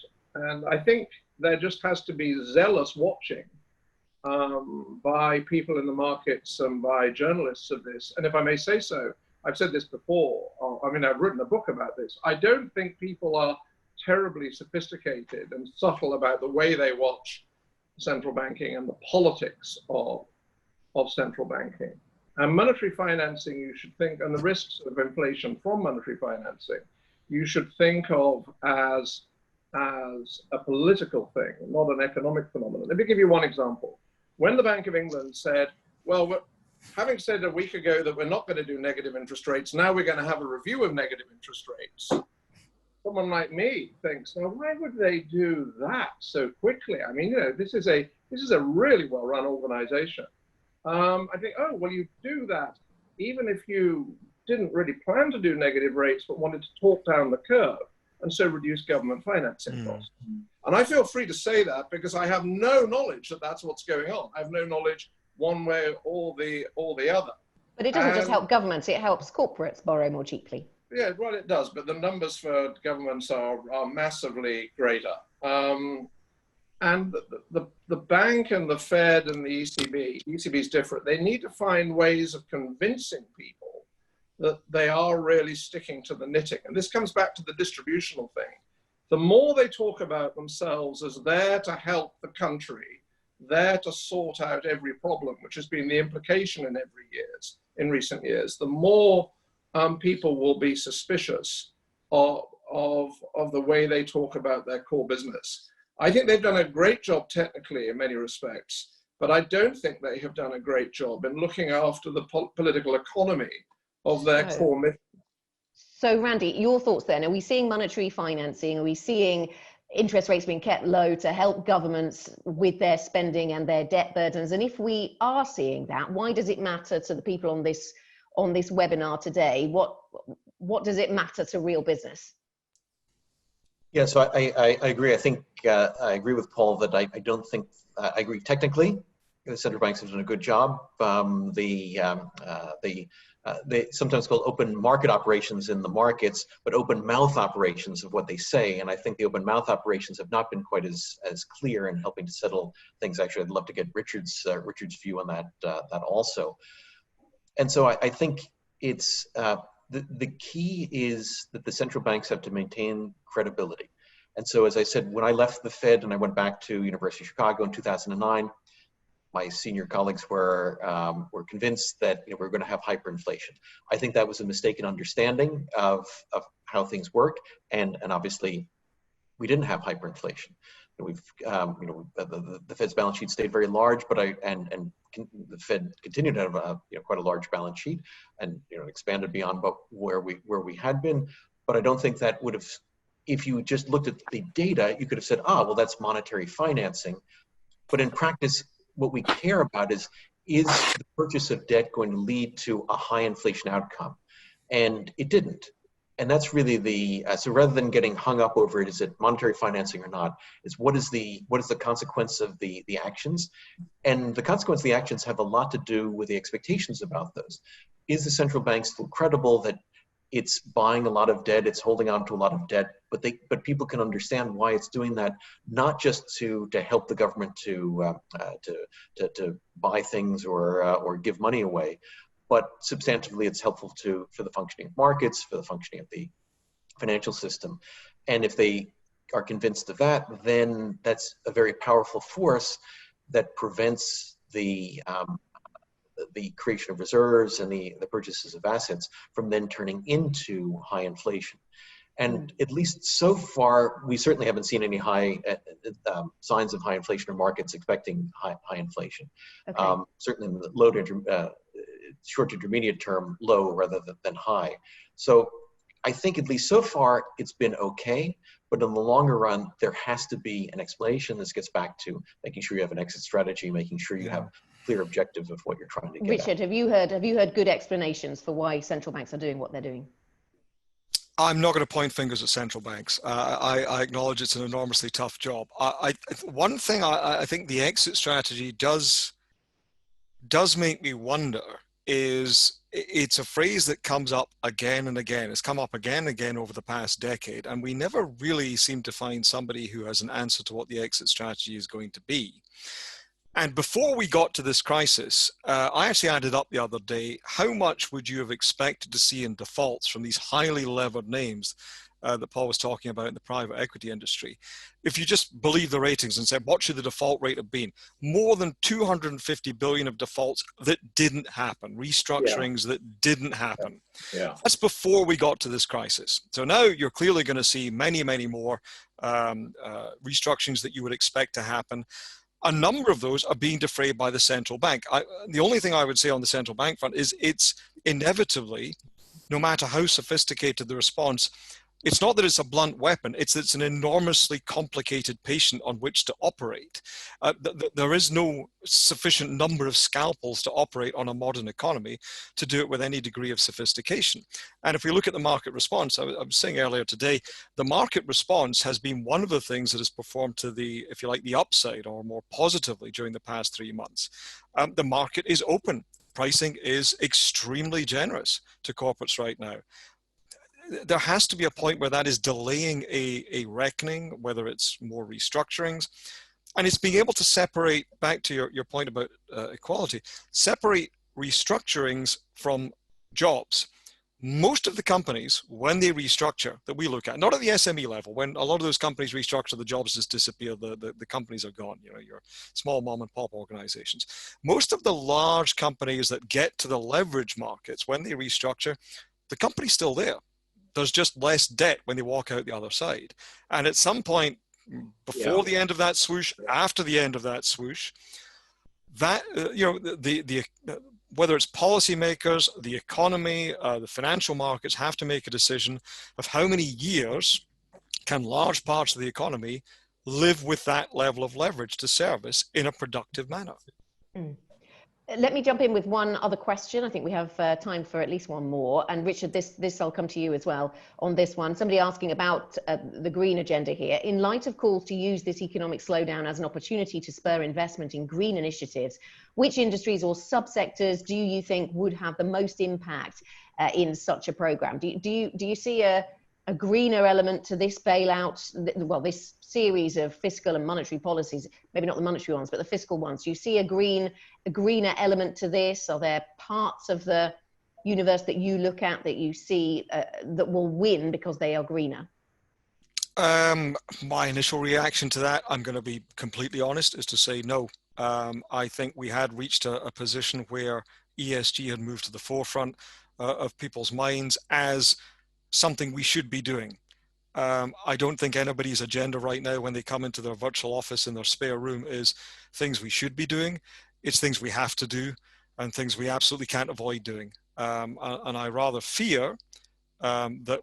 I think there just has to be zealous watching by people in the markets and by journalists of this. And if I may say so, I've said this before, I mean, I've written a book about this. I don't think people are terribly sophisticated and subtle about the way they watch central banking and the politics of central banking. And monetary financing, you should think, and the risks of inflation from monetary financing, you should think of as a political thing, not an economic phenomenon. Let me give you one example. When the Bank of England said, well, having said a week ago that we're not going to do negative interest rates, now we're going to have a review of negative interest rates. Someone like me thinks, well, why would they do that so quickly? I mean, you know, this is a really well-run organization. I think, oh, well, you do that even if you didn't really plan to do negative rates, but wanted to talk down the curve and so reduce government financing costs. And I feel free to say that because I have no knowledge that that's what's going on. I have no knowledge one way or the other. But it doesn't just help governments, it helps corporates borrow more cheaply. Yeah, well, it does, but the numbers for governments are massively greater. And the bank and the Fed and the ECB is different. They need to find ways of convincing people that they are really sticking to the knitting. And this comes back to the distributional thing. The more they talk about themselves as there to help the country, there to sort out every problem, which has been the implication in recent years, the more people will be suspicious of the way they talk about their core business. I think they've done a great job technically in many respects, but I don't think they have done a great job in looking after the political economy of their core mission. So Randy, your thoughts then? Are we seeing monetary financing? Are we seeing interest rates being kept low to help governments with their spending and their debt burdens? And if we are seeing that, why does it matter to the people on this webinar today? What does it matter to real business? Yeah, so I agree. I think I agree with Paul that I don't think I agree technically. The central banks have done a good job. They sometimes call open market operations in the markets, but open mouth operations of what they say. And I think the open mouth operations have not been quite as clear in helping to settle things. Actually, I'd love to get Richard's view on that also. And so I think it's the key is that the central banks have to maintain credibility. And so, as I said, when I left the Fed and I went back to University of Chicago in 2009, my senior colleagues were convinced that we were going to have hyperinflation. I think that was a mistaken understanding of how things work, and obviously we didn't have hyperinflation. We've the Fed's balance sheet stayed very large, but the Fed continued to have quite a large balance sheet, and expanded beyond where we had been. But I don't think that would have, if you just looked at the data, you could have said, well, that's monetary financing. But in practice, what we care about is the purchase of debt going to lead to a high inflation outcome? And it didn't. And that's really so rather than getting hung up over it, is it monetary financing or not, is what is the consequence of the actions? And the consequence of the actions have a lot to do with the expectations about those. Is the central bank still credible that it's buying a lot of debt, it's holding on to a lot of debt, but people can understand why it's doing that, not just to help the government to buy things or give money away, but substantively it's helpful for the functioning of markets, for the functioning of the financial system. And if they are convinced of that, then that's a very powerful force that prevents the creation of reserves and the purchases of assets from then turning into high inflation. And at least so far, we certainly haven't seen any high signs of high inflation or markets expecting high inflation. Okay. Certainly in the low to short to intermediate term, low rather than high. So I think at least so far it's been okay, but in the longer run, there has to be an explanation. This gets back to making sure you have an exit strategy, making sure you have clear objectives of what you're trying to get Richard, at. have you heard good explanations for why central banks are doing what they're doing? I'm not going to point fingers at central banks. I acknowledge it's an enormously tough job. One thing I think the exit strategy does make me wonder is it's a phrase that comes up again and again. It's come up again and again over the past decade, and we never really seem to find somebody who has an answer to what the exit strategy is going to be. And before we got to this crisis, I actually added up the other day, how much would you have expected to see in defaults from these highly levered names that Paul was talking about in the private equity industry? If you just believe the ratings and said, what should the default rate have been? More than 250 billion of defaults that didn't happen, restructurings that didn't happen. Yeah. That's before we got to this crisis. So now you're clearly going to see many, many more restructurings that you would expect to happen. A number of those are being defrayed by the central bank. The only thing I would say on the central bank front is it's inevitably, no matter how sophisticated the response, it's not that it's a blunt weapon, it's that it's an enormously complicated patient on which to operate. There is no sufficient number of scalpels to operate on a modern economy to do it with any degree of sophistication. And if we look at the market response, I was saying earlier today, the market response has been one of the things that has performed to the, if you like, the upside or more positively during the past 3 months. The market is open. Pricing is extremely generous to corporates right now. There has to be a point where that is delaying a reckoning, whether it's more restructurings. And it's being able to separate, back to your point about equality, separate restructurings from jobs. Most of the companies, when they restructure that we look at, not at the SME level, when a lot of those companies restructure, the jobs just disappear, the companies are gone, your small mom and pop organizations. Most of the large companies that get to the leverage markets, when they restructure, the company's still there. There's just less debt when they walk out the other side. And at some point, before the end of that swoosh, after the end of that swoosh, that whether it's policymakers, the economy, the financial markets have to make a decision of how many years can large parts of the economy live with that level of leverage to service in a productive manner. Mm. Let me jump in with one other question. I think we have time for at least one more. And Richard, this I'll come to you as well on this one. Somebody asking about the green agenda here. In light of calls to use this economic slowdown as an opportunity to spur investment in green initiatives, which industries or subsectors do you think would have the most impact in such a program? Do you see a greener element to this bailout, well, this series of fiscal and monetary policies, maybe not the monetary ones, but the fiscal ones? Do you see a greener element to this? Are there parts of the universe that you look at that you see that will win because they are greener? My initial reaction to that, I'm going to be completely honest, is to say no. I think we had reached a position where ESG had moved to the forefront of people's minds as something we should be doing. I don't think anybody's agenda right now when they come into their virtual office in their spare room is things we should be doing. It's things we have to do and things we absolutely can't avoid doing. And I rather fear that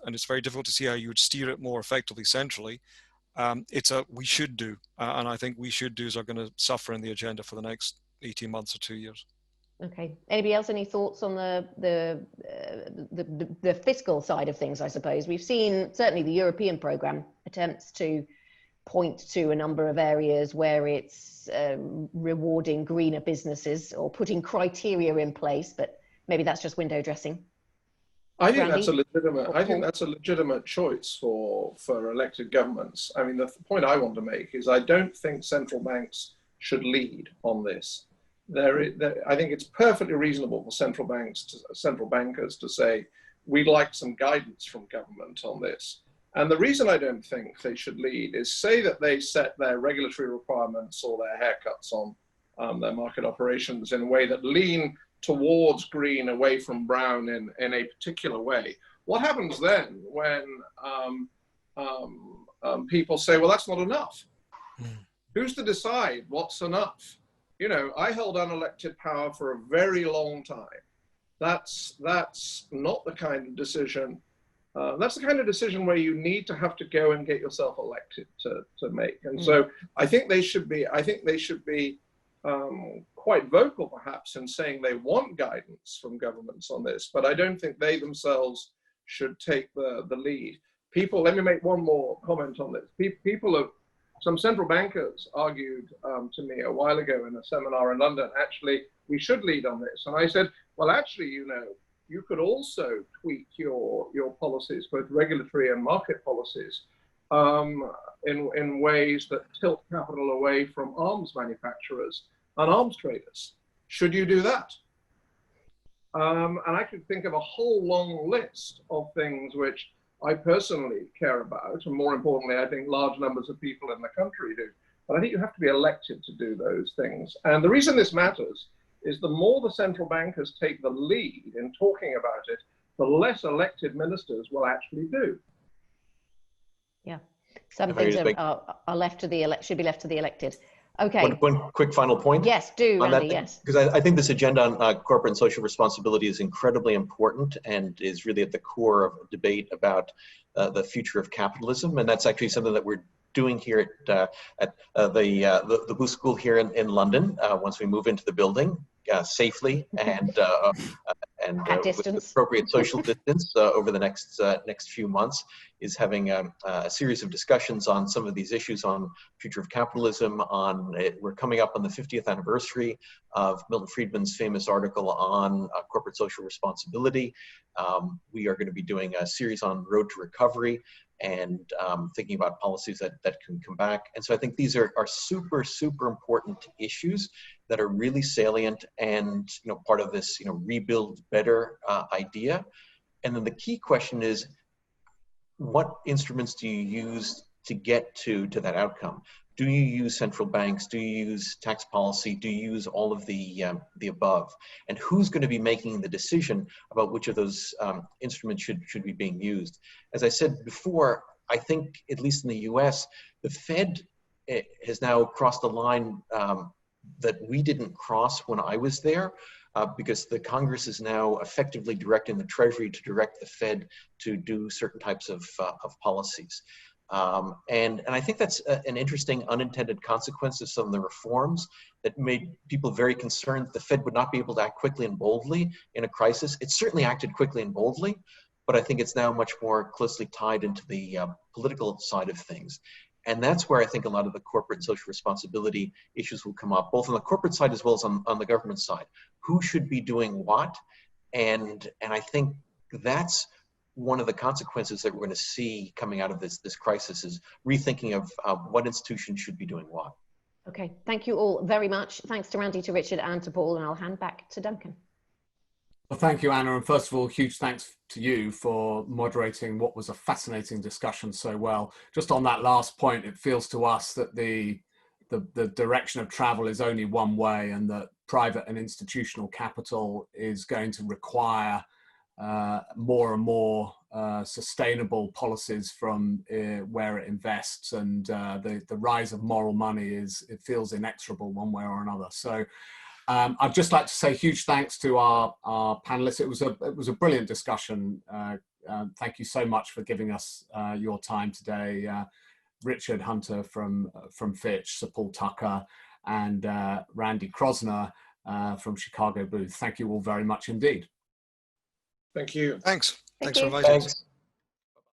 and it's very difficult to see how you would steer it more effectively centrally. It's a we should do. And I think we should do's are going to suffer in the agenda for the next 18 months or 2 years. Okay. Anybody else? Any thoughts on the fiscal side of things? I suppose we've seen certainly the European program attempts to point to a number of areas where it's rewarding greener businesses or putting criteria in place, but maybe that's just window dressing. I think that's a legitimate. I think that's a legitimate choice for elected governments. I mean, the point I want to make is I don't think central banks should lead on this. I think it's perfectly reasonable for central bankers to say, we'd like some guidance from government on this. And the reason I don't think they should lead is say that they set their regulatory requirements or their haircuts on their market operations in a way that lean towards green, away from brown in a particular way. What happens then when people say, well, that's not enough? Who's to decide what's enough? You know, I held unelected power for a very long time. That's not the kind of decision. That's the kind of decision where you need to have to go and get yourself elected to make. And so I think they should be. Quite vocal, perhaps, in saying they want guidance from governments on this. But I don't think they themselves should take the lead. Let me make one more comment on this. Some central bankers argued to me a while ago in a seminar in London, actually, we should lead on this. And I said, well, actually, you know, you could also tweak your policies, both regulatory and market policies, in ways that tilt capital away from arms manufacturers and arms traders. Should you do that? And I could think of a whole long list of things which I personally care about, and more importantly, I think large numbers of people in the country do. But I think you have to be elected to do those things. And the reason this matters is the more the central bankers take the lead in talking about it, the less elected ministers will actually do. Yeah, some things are left to should be left to the elected. Okay. One quick final point. Yes, do, Randy, yes. Because I think this agenda on corporate and social responsibility is incredibly important and is really at the core of a debate about the future of capitalism. And that's actually something that we're doing here at the Booth School here in London once we move into the building safely and with appropriate social distance over the next few months, is having a series of discussions on some of these issues on future of capitalism. We're coming up on the 50th anniversary of Milton Friedman's famous article on corporate social responsibility. We are going to be doing a series on road to recovery and thinking about policies that can come back. And so I think these are super, super important issues that are really salient and, you know, part of this, you know, rebuild better idea. And then the key question is, what instruments do you use to get to that outcome? Do you use central banks? Do you use tax policy? Do you use all of the above? And who's going to be making the decision about which of those instruments should be being used? As I said before, I think, at least in the US, the Fed has now crossed the line that we didn't cross when I was there, because the Congress is now effectively directing the Treasury to direct the Fed to do certain types of policies. And I think that's an interesting unintended consequence of some of the reforms that made people very concerned that the Fed would not be able to act quickly and boldly in a crisis. It certainly acted quickly and boldly, but I think it's now much more closely tied into the political side of things. And that's where I think a lot of the corporate and social responsibility issues will come up, both on the corporate side as well as on the government side. Who should be doing what? And I think that's one of the consequences that we're going to see coming out of this crisis, is rethinking of what institutions should be doing what. Okay, thank you all very much. Thanks to Randy, to Richard, and to Paul, and I'll hand back to Duncan. Well, thank you, Anna. And first of all, huge thanks to you for moderating what was a fascinating discussion so well. Just on that last point, it feels to us that the direction of travel is only one way, and that private and institutional capital is going to require more and more sustainable policies from where it invests, and the rise of moral money it feels inexorable one way or another. So I'd just like to say huge thanks to our panelists. It was a brilliant discussion. Thank you so much for giving us your time today, Richard Hunter from Fitch, Sir Paul Tucker, and Randy Kroszner from Chicago Booth. Thank you all very much indeed. Thank you. Thanks. Thank Thanks for you. inviting us. Thanks.